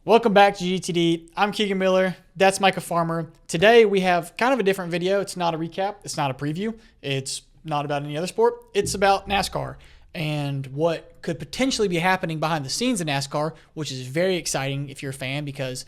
Welcome back to GTD. I'm Keegan Miller. That's Micah Farmer. Today we have kind of a different video. It's not a recap. It's not a preview. It's not about any other sport. It's about NASCAR and what could potentially be happening behind the scenes in NASCAR, which is very exciting if you're a fan because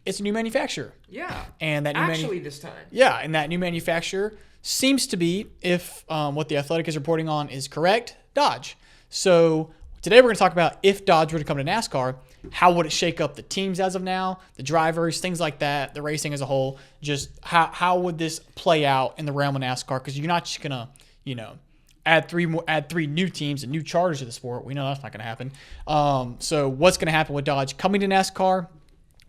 it's a new manufacturer. Yeah. And that new this time. Yeah, and that new manufacturer seems to be, if what the Athletic is reporting on is correct, Dodge. So today we're going to talk about if Dodge were to come to NASCAR, how would it shake up the teams as of now, the drivers, things like that, the racing as a whole. Just how would this play out in the realm of NASCAR? Because you're not just gonna, add three new teams and new charters to the sport. We know that's not going to happen. So what's going to happen with Dodge coming to NASCAR?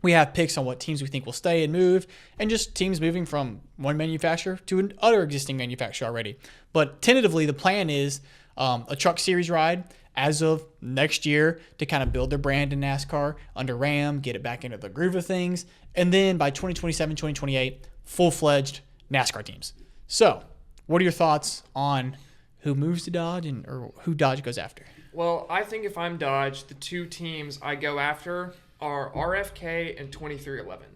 We have picks on what teams we think will stay and move, and just teams moving from one manufacturer to another existing manufacturer already. But tentatively, the plan is a Truck Series ride as of next year to kind of build their brand in NASCAR under Ram, get it back into the groove of things, and then by 2027, 2028, full-fledged NASCAR teams. So what are your thoughts on who moves to Dodge or who Dodge goes after? Well, I think if I'm Dodge, the two teams I go after are RFK and 2311.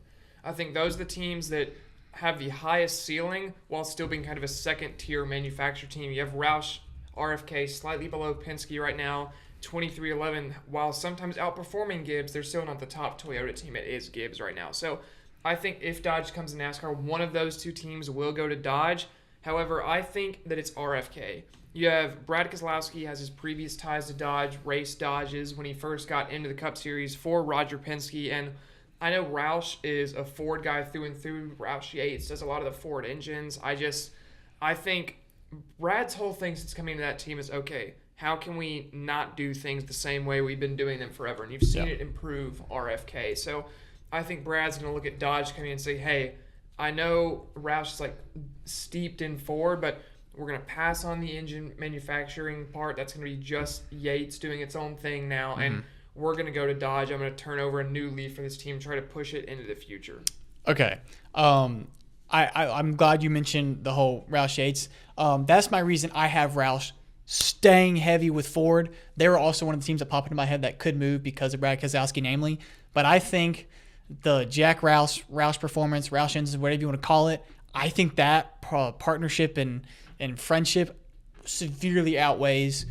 I think those are the teams that have the highest ceiling while still being kind of a second-tier manufacturer team. You have Roush, RFK, slightly below Penske right now. 2311, while sometimes outperforming Gibbs, they're still not the top Toyota team. It is Gibbs right now. So I think if Dodge comes to NASCAR, one of those two teams will go to Dodge. However, I think that it's RFK. You have Brad Keselowski has his previous ties to Dodge, raced Dodges when he first got into the Cup Series for Roger Penske. And I know Roush is a Ford guy through and through. Roush Yates does a lot of the Ford engines. I think Brad's whole thing since coming to that team is, okay, how can we not do things the same way we've been doing them forever? And you've seen it improve RFK. So I think Brad's going to look at Dodge coming in and say, hey, I know Roush is steeped in Ford, but we're going to pass on the engine manufacturing part. That's going to be just Yates doing its own thing now. Mm-hmm. And we're going to go to Dodge. I'm going to turn over a new leaf for this team, try to push it into the future. Okay. I'm glad you mentioned the whole Roush Yates. That's my reason I have Roush staying heavy with Ford. They were also one of the teams that popped into my head that could move because of Brad Keselowski, namely. But I think the Jack Roush performance, Roush engines, whatever you want to call it, I think that partnership and friendship severely outweighs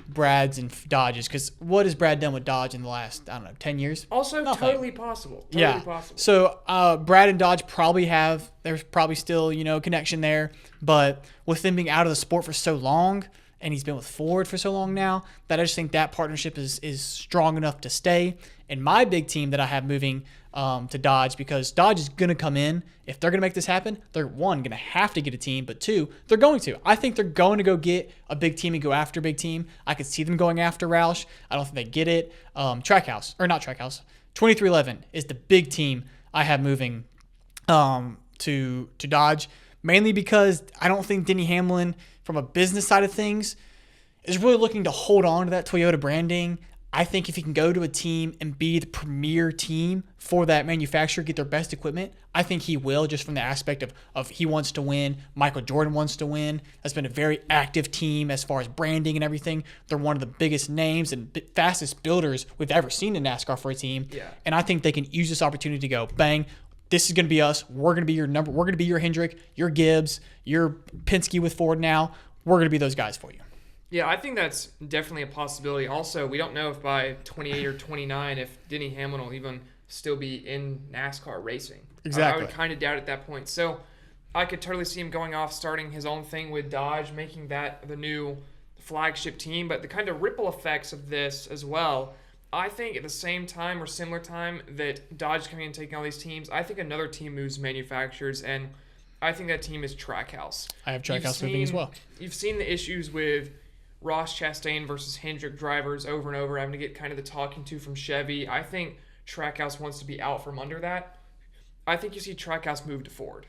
Brad's and Dodge's. Because what has Brad done with Dodge in the last, 10 years? Also, Nothing. totally possible. Possible. So Brad and Dodge there's probably still, connection there. But with them being out of the sport for so long, and he's been with Ford for so long now, that I just think that partnership is strong enough to stay. And my big team that I have moving to Dodge, because Dodge is going to come in. If they're going to make this happen, they're, one, going to have to get a team, but two, they're going to. I think they're going to go get a big team and go after a big team. I could see them going after Roush. I don't think they get it. 2311 is the big team I have moving to Dodge, mainly because I don't think Denny Hamlin, from a business side of things, is really looking to hold on to that Toyota branding. I think if he can go to a team and be the premier team for that manufacturer, get their best equipment, I think he will, just from the aspect of he wants to win. Michael Jordan wants to win. That's been a very active team as far as branding and everything. They're one of the biggest names and fastest builders we've ever seen in NASCAR for a team. Yeah. And I think they can use this opportunity to go, bang, this is going to be us. We're going to be your number. We're going to be your Hendrick, your Gibbs, your Penske with Ford now. We're going to be those guys for you. Yeah, I think that's definitely a possibility. Also, we don't know if by 28 or 29 if Denny Hamlin will even still be in NASCAR racing. Exactly. I would kind of doubt at that point. So I could totally see him going off, starting his own thing with Dodge, making that the new flagship team. But the kind of ripple effects of this as well, I think at the same time or similar time that Dodge is coming in and taking all these teams, I think another team moves manufacturers, and I think that team is Trackhouse. I have Trackhouse moving as well. You've seen the issues with Ross Chastain versus Hendrick drivers over and over, having to get kind of the talking to from Chevy. I think Trackhouse wants to be out from under that. I think you see Trackhouse move to Ford.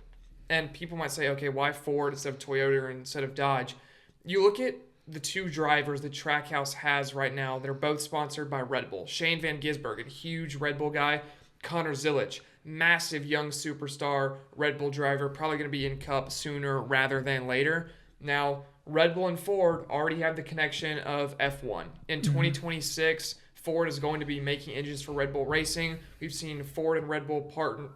And people might say, okay, why Ford instead of Toyota or instead of Dodge? You look at the two drivers that Trackhouse has right now. They're both sponsored by Red Bull. Shane Van Gisbergen, a huge Red Bull guy. Connor Zilic, massive young superstar Red Bull driver, probably going to be in Cup sooner rather than later. Now, Red Bull and Ford already have the connection of F1. In 2026, Ford is going to be making engines for Red Bull Racing. We've seen Ford and Red Bull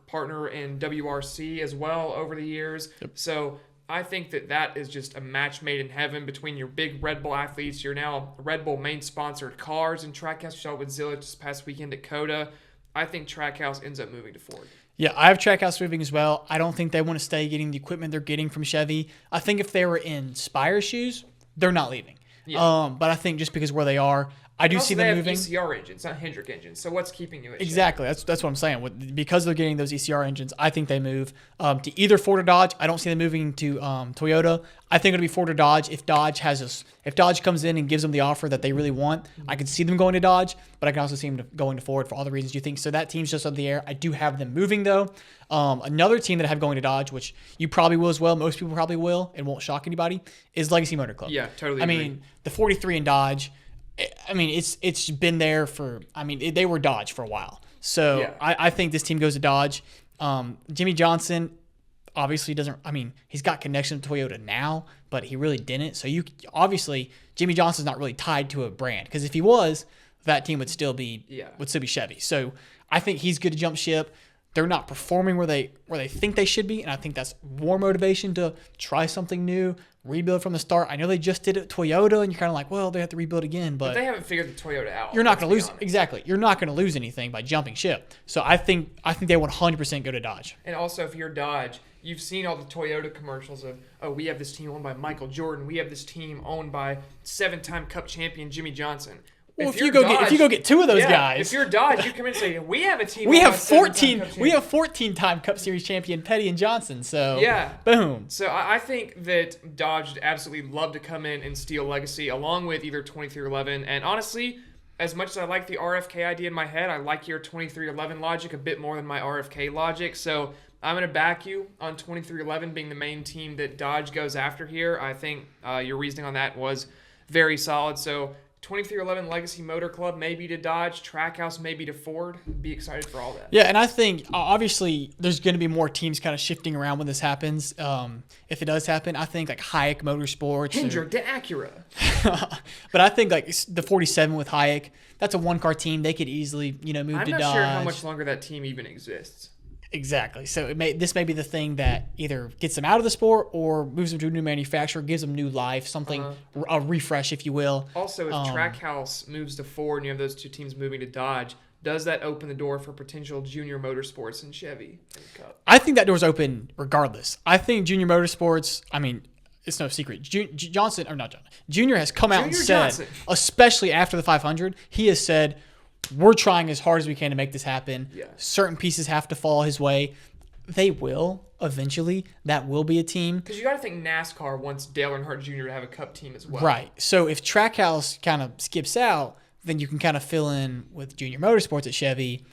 partner in WRC as well over the years. Yep. So I think that is just a match made in heaven between your big Red Bull athletes. You're now Red Bull main sponsored cars and Trackhouse. We saw it with Zillich this past weekend at COTA. I think Trackhouse ends up moving to Ford. Yeah, I have Trackhouse moving as well. I don't think they want to stay getting the equipment they're getting from Chevy. I think if they were in Spire's shoes, they're not leaving. Yeah. But I think just because where they are, I do see them moving. They have ECR engines, not Hendrick engines. So what's keeping you at Exactly. Chevy? That's what I'm saying. Because they're getting those ECR engines, I think they move to either Ford or Dodge. I don't see them moving to Toyota. I think it'll be Ford or Dodge. If Dodge comes in and gives them the offer that they really want, I could see them going to Dodge, but I can also see them going to Ford for all the reasons you think. So that team's just up in the air. I do have them moving though. Another team that I have going to Dodge, which you probably will as well, most people probably will, and won't shock anybody, is Legacy Motor Club. Yeah, totally. I mean, the 43 in Dodge. I mean, it's been there for. I mean, they were Dodge for a while. So yeah. I think this team goes to Dodge. Jimmy Johnson obviously doesn't. I mean, he's got connection to Toyota now, but he really didn't. So obviously Jimmy Johnson's not really tied to a brand, because if he was, that team would still be Chevy. So I think he's good to jump ship. They're not performing where they think they should be, and I think that's more motivation to try something new, rebuild from the start. I know they just did it at Toyota, and you're kind of like, well, they have to rebuild again, but they haven't figured the Toyota out. You're not going to lose exactly. You're not going to lose anything by jumping ship. So I think they 100% go to Dodge. And also, if you're Dodge, you've seen all the Toyota commercials of, oh, we have this team owned by Michael Jordan, we have this team owned by 7-time Cup champion Jimmy Johnson. Well, if you go get two of those guys, if you're Dodge, you come in and say, we have a team. We have 14-time Cup Series champion Petty and Johnson. So boom. So I think that Dodge would absolutely love to come in and steal Legacy along with either 2311. And honestly, as much as I like the RFK idea in my head, I like your 2311 logic a bit more than my RFK logic. So I'm going to back you on 2311 being the main team that Dodge goes after here. I think your reasoning on that was very solid. So 2311 Legacy Motor Club, maybe to Dodge, Trackhouse, maybe to Ford. Be excited for all that. Yeah, and I think obviously there's going to be more teams kind of shifting around when this happens. If it does happen, I think like Hayek Motorsports. Hendrick to Acura. But I think like the 47 with Hayek, that's a one-car team. They could easily move to Dodge. I'm not sure how much longer that team even exists. Exactly. So this may be the thing that either gets them out of the sport or moves them to a new manufacturer, gives them new life, something, a refresh, if you will. Also, if Trackhouse moves to Ford and you have those two teams moving to Dodge, does that open the door for potential Junior Motorsports and Chevy in the Cup? I think that door's open regardless. I think Junior Motorsports, I mean, it's no secret. Junior has come out and said, especially after the 500, he has said, we're trying as hard as we can to make this happen. Yeah. Certain pieces have to fall his way. They will eventually. That will be a team. Because you got to think NASCAR wants Dale Earnhardt Jr. to have a Cup team as well. Right. So if Trackhouse kind of skips out, then you can kind of fill in with Junior Motorsports at Chevy.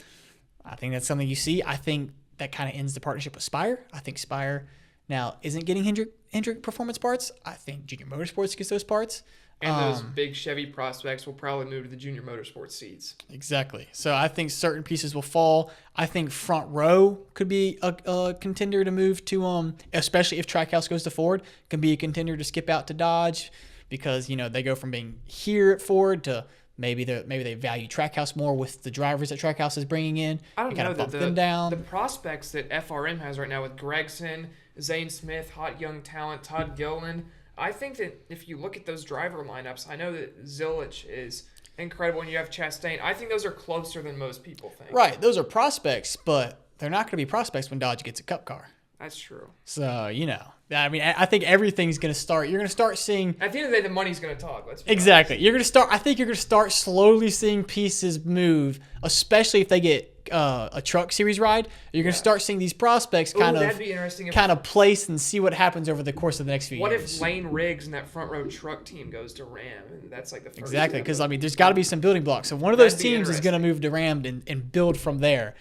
I think that's something you see. I think that kind of ends the partnership with Spire. I think Spire now isn't getting Hendrick performance parts. I think Junior Motorsports gets those parts. And those big Chevy prospects will probably move to the Junior Motorsports seats. Exactly. So I think certain pieces will fall. I think front row could be a contender to move to, especially if Trackhouse goes to Ford, can be a contender to skip out to Dodge because, they go from being here at Ford to maybe they value Trackhouse more with the drivers that Trackhouse is bringing in. I don't know. Bump them down. The prospects that FRM has right now with Gregson, Zane Smith, hot young talent, Todd Gilliland, I think that if you look at those driver lineups, I know that Zillich is incredible and you have Chastain. I think those are closer than most people think. Right. Those are prospects, but they're not going to be prospects when Dodge gets a Cup car. That's true. So, I mean, I think everything's going to start. You're going to start seeing. At the end of the day, the money's going to talk. Exactly. You're going to start. I think you're going to start slowly seeing pieces move, especially if they get a truck series ride. You're going to start seeing these prospects kind of place and see what happens over the course of the next few years. What if Lane Riggs and that front row truck team goes to Ram? And that's like the first. Exactly, because I mean, there's got to be some building blocks. So one of those teams is going to move to Ram and build from there.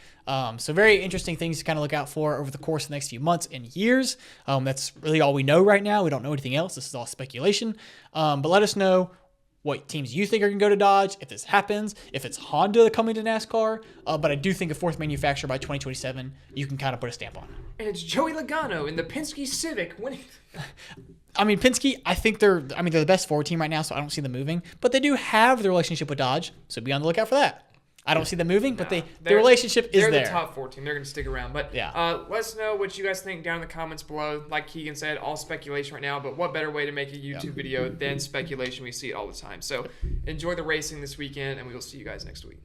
So very interesting things to kind of look out for over the course of the next few months and years. That's really all we know right now. We don't know anything else. This is all speculation. But let us know what teams you think are going to go to Dodge, if this happens, if it's Honda coming to NASCAR. But I do think a fourth manufacturer by 2027, you can kind of put a stamp on. And it's Joey Logano in the Penske Civic winning. I mean, Penske, I think they're the best forward team right now, so I don't see them moving. But they do have the relationship with Dodge, so be on the lookout for that. I don't see them moving, but the relationship is there. They're the top 14. They're going to stick around. But yeah. Let us know what you guys think down in the comments below. Like Keegan said, all speculation right now, but what better way to make a YouTube video than speculation? We see it all the time. So enjoy the racing this weekend, and we will see you guys next week.